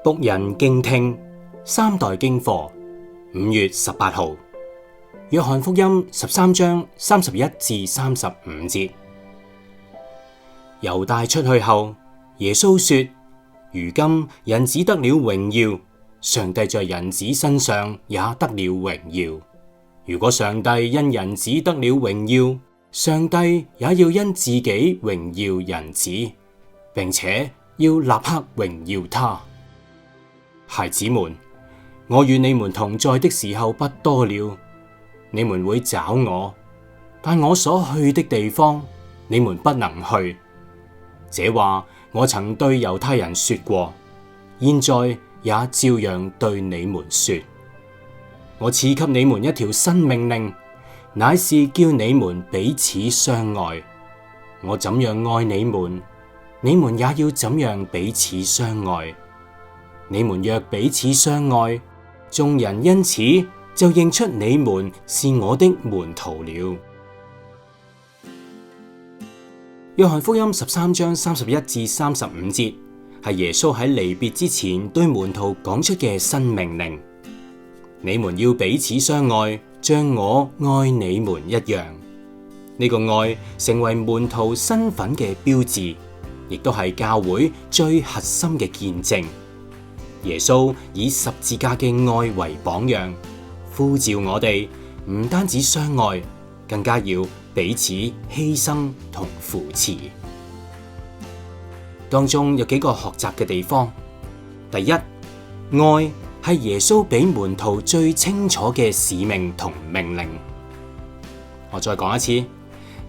僕人敬聽三代經課5月18號，約翰福音13章31至35節。猶大出去後，耶穌說：如今人子得了榮耀，上帝在人子身上也得了榮耀。如果上帝因人子得了榮耀，上帝也要因自己榮耀人子，並且要立刻榮耀他。孩子們，我與你們同在的時候不多了，你們會找我，但我所去的地方，你們不能去。這話我曾對猶太人說過，現在也照樣對你們說。我賜給你們一條新命令，乃是叫你們彼此相愛。我怎樣愛你們，你們也要怎樣彼此相愛。你們若彼此相愛，眾人因此就認出你們是我的門徒了。約翰福音13章31至35節係耶穌喺離別之前對門徒講出嘅新命令：你們要彼此相愛，像我愛你們一樣。呢個愛成為門徒身份嘅標誌，亦都係教會最核心嘅見證。耶穌以十字架嘅愛為榜樣，呼召我哋唔單止相愛，更加要彼此犧牲同扶持。當中有幾個學習嘅地方。第一，愛係耶穌俾門徒最清楚嘅使命同命令。我再講一次，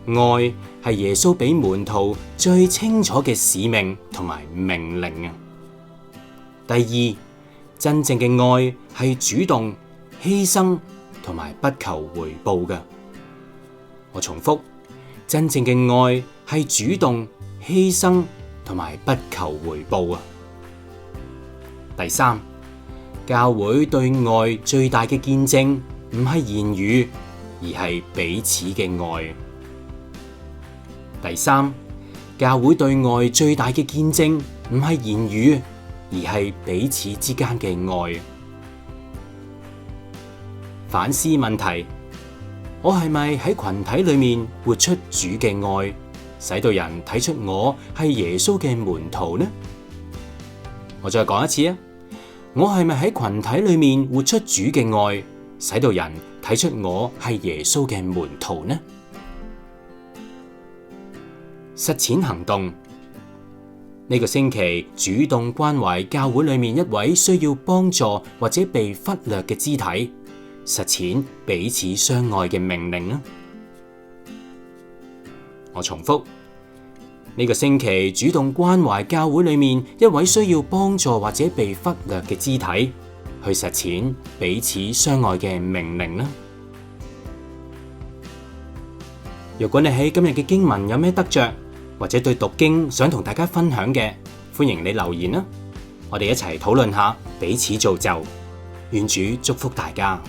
愛係耶穌俾門徒最清楚嘅使命同埋命令啊。第二，真正嘅愛係主動、犧牲同埋不求回報嘅。我重複，真正嘅愛係主動、犧牲同埋不求回報啊。第三，教會對愛最大嘅見證唔係言語，而係彼此嘅愛。第三，教會對愛最大嘅見證唔係言語，而係彼此之間嘅愛。反思問題：我係咪喺群體裏面活出主嘅愛，使到人睇出我係耶穌嘅門徒呢？我再講一次啊！我係咪喺群體裏面活出主嘅愛，使到人睇出我係耶穌嘅門徒呢？實踐行動。呢個星期主動關懷教會裏面一位需要幫助或者被忽略嘅肢體，實踐彼此相愛嘅命令啊！我重複，呢個星期主動關懷教會裏面一位需要幫助或者被忽略嘅肢體，去實踐彼此相愛嘅命令啦。如果你喺今日嘅經文有咩得着，或者對讀經想同大家分享嘅，歡迎你留言啦，我哋一齊討論下，彼此造就，願主祝福大家。